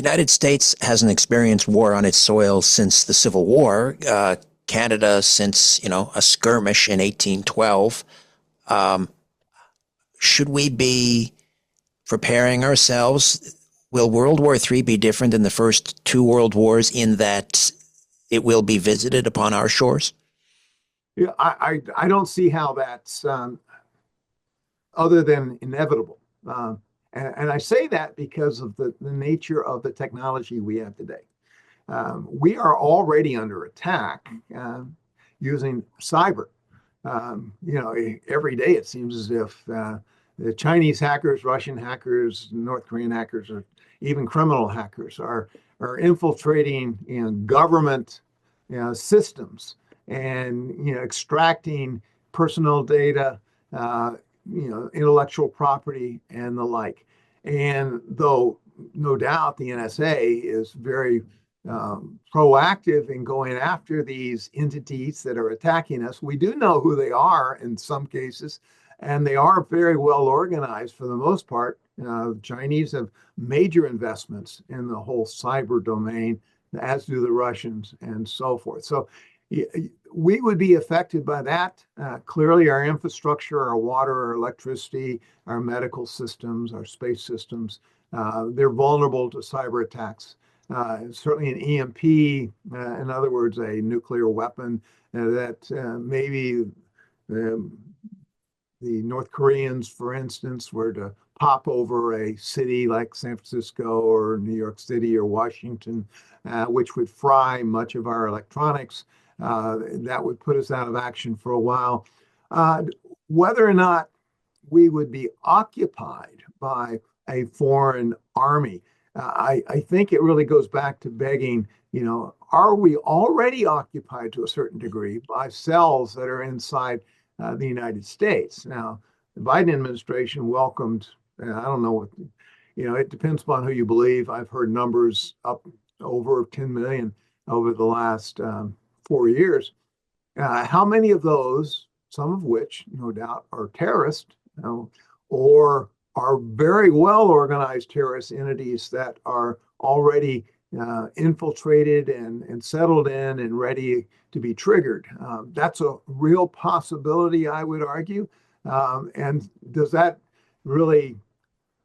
United States hasn't experienced war on its soil since the Civil War. Canada since, a skirmish in 1812. Um, should we be preparing ourselves? Will World War III be different than the first two world wars in that it will be visited upon our shores? Yeah, I don't see how that's other than inevitable. And I say that because of the nature of the technology we have today. We are already under attack using cyber. Every day it seems as if the Chinese hackers, Russian hackers, North Korean hackers, or even criminal hackers are infiltrating government systems and extracting personal data, uh, intellectual property, and the like. And though no doubt the NSA is very proactive in going after these entities that are attacking us. We do know who they are in some cases, and they are very well organized for the most part. Chinese have major investments in the whole cyber domain, as do the Russians, and so forth. So we would be affected by that. Clearly, our infrastructure, our water, our electricity, our medical systems, our space systems, they're vulnerable to cyber attacks. Certainly an EMP, in other words, a nuclear weapon that maybe the North Koreans, for instance, were to pop over a city like San Francisco or New York City or Washington, which would fry much of our electronics. That would put us out of action for a while. Uh, Whether or not we would be occupied by a foreign army, I think it really goes back to begging, are we already occupied to a certain degree by cells that are inside the United States? Now, the Biden administration welcomed, I don't know what, it depends upon who you believe. I've heard numbers up over 10 million over the last 4 years. How many of those, some of which no doubt are terrorists, or are very well organized terrorist entities that are already infiltrated and settled in and ready to be triggered? That's a real possibility, I would argue. And does that really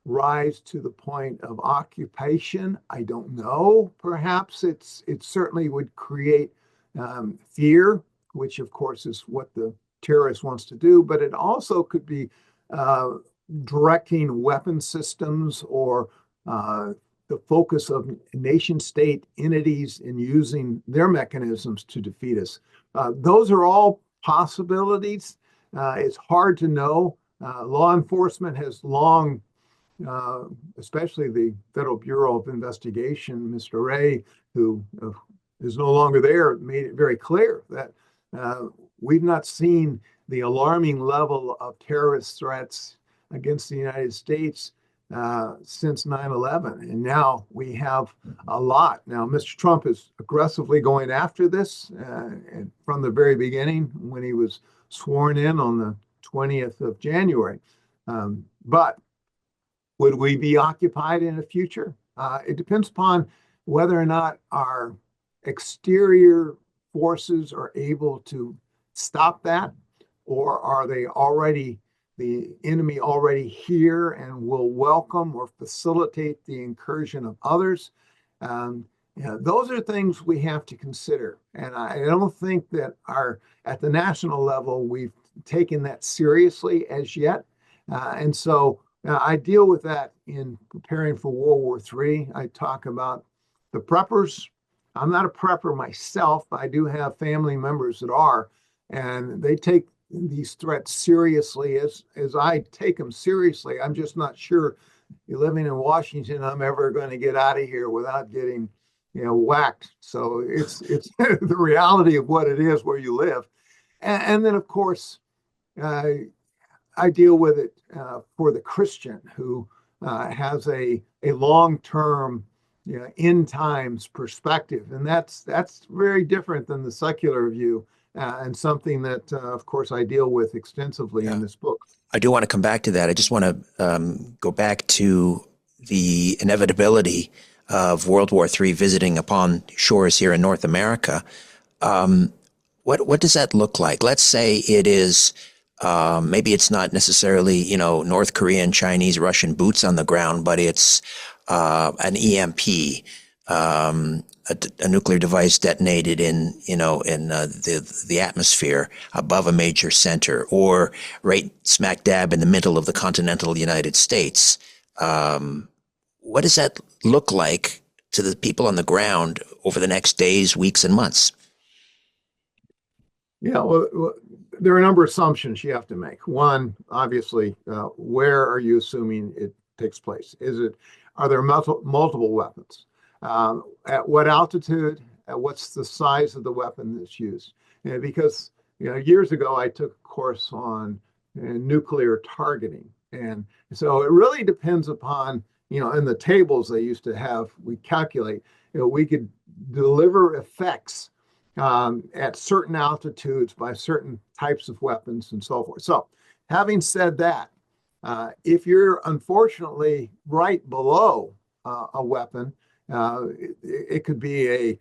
rise to the point of occupation? I don't know. Perhaps it certainly would create fear, which of course is what the terrorist wants to do, but it also could be uh, directing weapon systems or the focus of nation state entities in using their mechanisms to defeat us. Those are all possibilities. It's hard to know. Law enforcement has long, especially the Federal Bureau of Investigation, Mr. Wray, who is no longer there, made it very clear that we've not seen the alarming level of terrorist threats against the United States since 9/11. And now we have a lot. Now, Mr. Trump is aggressively going after this from the very beginning when he was sworn in on the 20th of January. But would we be occupied in the future? It depends upon whether or not our exterior forces are able to stop that, or are they already the enemy already here and will welcome or facilitate the incursion of others? Those are things we have to consider. And I don't think that at the national level, we've taken that seriously as yet. And so I deal with that in preparing for World War III. I talk about the preppers. I'm not a prepper myself. I do have family members that are, and they take these threats seriously as I take them seriously. I'm just not sure, living in Washington, I'm ever going to get out of here without getting, whacked. So it's the reality of what it is where you live. And then, of course, I deal with it for the Christian who has a long-term, end times perspective, and that's very different than the secular view, and something that, of course, I deal with extensively Yeah. in this book. I do want to come back to that. I just want to go back to the inevitability of World War III visiting upon shores here in North America. What does that look like? Let's say it is maybe it's not necessarily North Korean, Chinese, Russian boots on the ground, but it's an EMP, a nuclear device detonated in the atmosphere above a major center, or right smack dab in the middle of the continental United States. What does that look like to the people on the ground over the next days, weeks, and months? Yeah, well, there are a number of assumptions you have to make. One, obviously, where are you assuming it takes place? Are there multiple weapons? At what altitude? What's the size of the weapon that's used? Because years ago I took a course on nuclear targeting, and so it really depends upon in the tables they used to have, we calculate we could deliver effects at certain altitudes by certain types of weapons and so forth. So, having said that, if you're unfortunately right below a weapon, it could be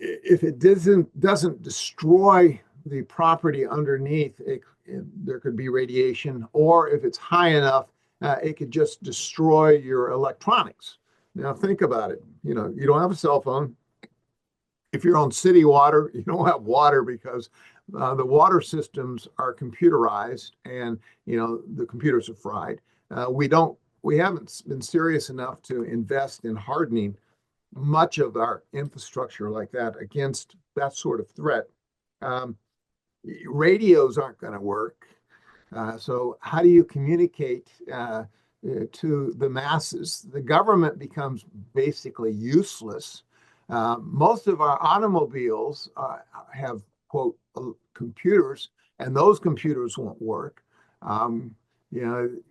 if it doesn't destroy the property underneath, there could be radiation, or if it's high enough, it could just destroy your electronics. Now, think about it. You don't have a cell phone. If you're on city water, you don't have water because the water systems are computerized, and the computers are fried. We haven't been serious enough to invest in hardening much of our infrastructure like that against that sort of threat. Um, Radios aren't going to work. So how do you communicate to the masses? The government becomes basically useless. Most of our automobiles have, quote, computers, and those computers won't work.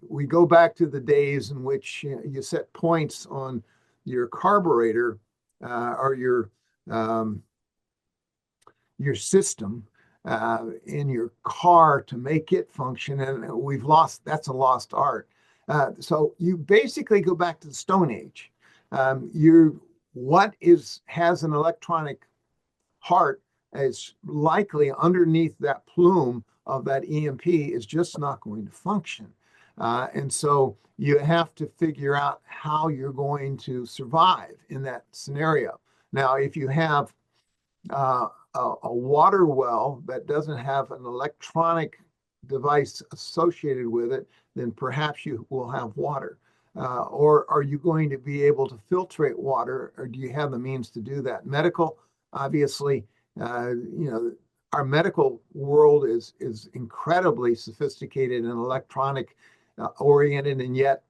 We go back to the days in which you set points on your carburetor or your system in your car to make it function, and that's a lost art. So you basically go back to the Stone Age. What has an electronic heart is likely underneath that plume of that EMP is just not going to function. And so you have to figure out how you're going to survive in that scenario. Now, if you have a water well that doesn't have an electronic device associated with it, then perhaps you will have water. Or are you going to be able to filtrate water, or do you have the means to do that? Medical, obviously, our medical world is incredibly sophisticated and electronic oriented, and yet,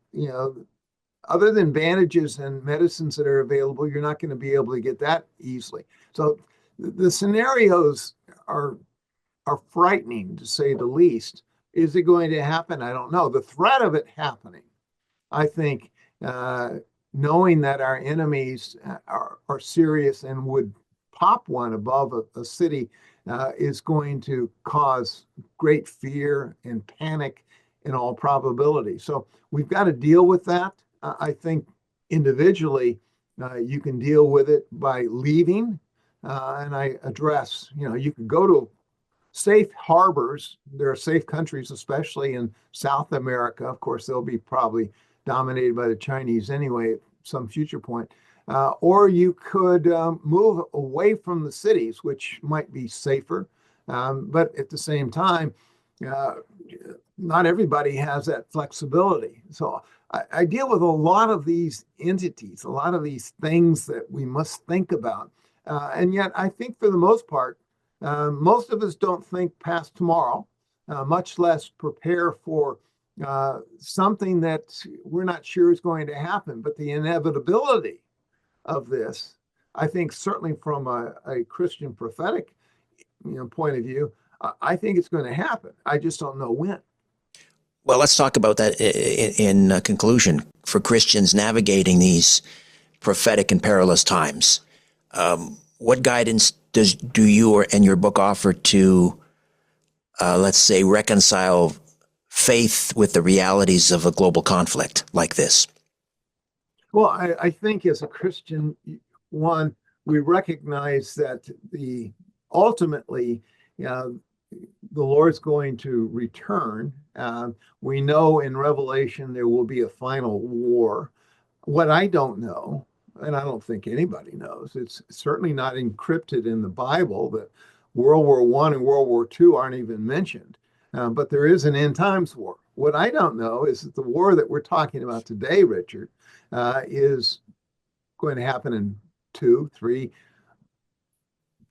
other than bandages and medicines that are available, you're not going to be able to get that easily. So the scenarios are frightening, to say the least. Is it going to happen? I don't know. The threat of it happening, I think, knowing that our enemies are serious and would pop one above a city is going to cause great fear and panic in all probability. So we've got to deal with that. I think individually, you can deal with it by leaving. And I address, you can go to safe harbors. There are safe countries, especially in South America. Of course, they'll be probably dominated by the Chinese anyway at some future point. Or you could move away from the cities, which might be safer. But at the same time, not everybody has that flexibility. So I deal with a lot of these entities, a lot of these things that we must think about. And yet, I think for the most part, most of us don't think past tomorrow, much less prepare for something that we're not sure is going to happen. But the inevitability of this, I think, certainly from a Christian prophetic point of view, I think it's going to happen. I just don't know when. Well, let's talk about that in conclusion. For Christians navigating these prophetic and perilous times, what guidance do you and your book offer to, let's say, reconcile faith with the realities of a global conflict like this? Well, I think as a Christian, one, we recognize that the ultimately uh, the Lord's going to return. We know in Revelation there will be a final war. What I don't know, and I don't think anybody knows, it's certainly not encrypted in the Bible that World War I and World War II aren't even mentioned. But there is an end times war. What I don't know is that the war that we're talking about today, Richard, is going to happen in 2, 3,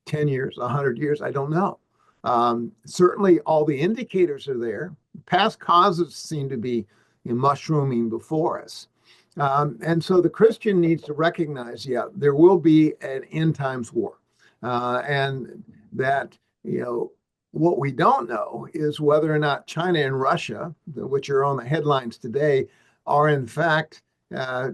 10 years, 100 years. I don't know. Certainly, all the indicators are there. Past causes seem to be mushrooming before us. And so the Christian needs to recognize, yeah, there will be an end times war. And that, you know, what we don't know is whether or not China and Russia, which are on the headlines today, are in fact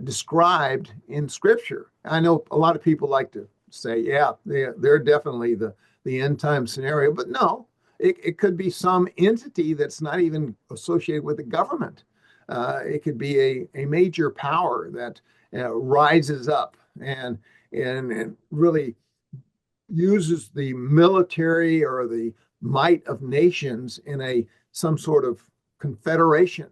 described in Scripture. I know a lot of people like to say, yeah, they're definitely the end time scenario, but no, it could be some entity that's not even associated with the government. It could be a major power that rises up and really uses the military or the might of nations in a some sort of confederation.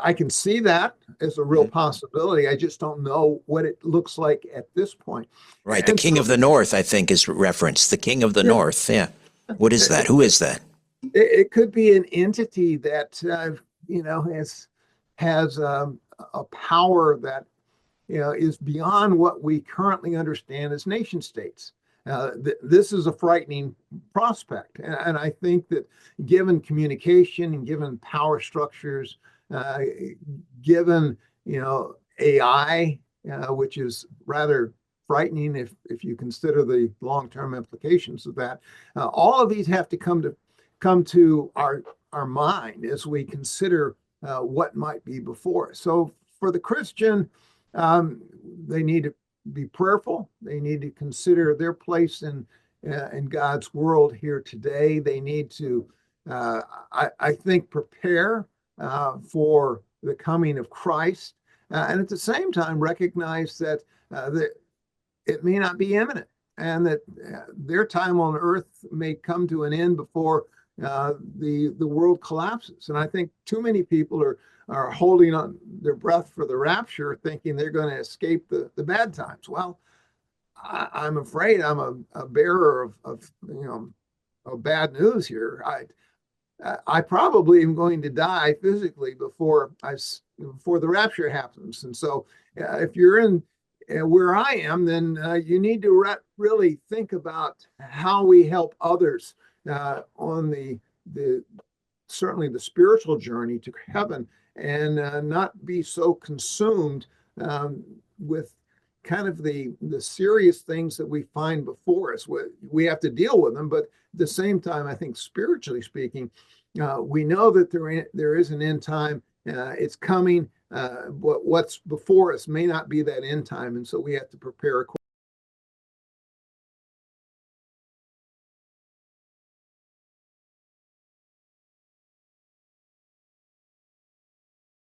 I can see that as a real Mhm. possibility. I just don't know what it looks like at this point. Right. The And King so of the North, I think, is referenced. The King of the yeah, North. Yeah. What is that? it, Who is that? it could be an entity that has a power that is beyond what we currently understand as nation states. This is a frightening prospect. And I think that given communication and given power structures, uh, given, AI, which is rather frightening if you consider the long-term implications of that, all of these have to come to our mind as we consider what might be before us. So for the Christian, um, they need to be prayerful. They need to consider their place in God's world here today. They need to, I think, prepare for the coming of Christ, and at the same time recognize that it may not be imminent, and that their time on earth may come to an end before the world collapses. And I think too many people are holding on their breath for the rapture, thinking they're going to escape the bad times. Well, I'm afraid I'm a bearer of bad news here. I probably am going to die physically before the rapture happens. And so, if you're in where I am, then you need to really think about how we help others on the certainly the spiritual journey to heaven, and not be so consumed with kind of the serious things that we find before us. We have to deal with them, but at the same time, I think spiritually speaking, we know that there is an end time. It's coming. But what's before us may not be that end time, and so we have to prepare accordingly.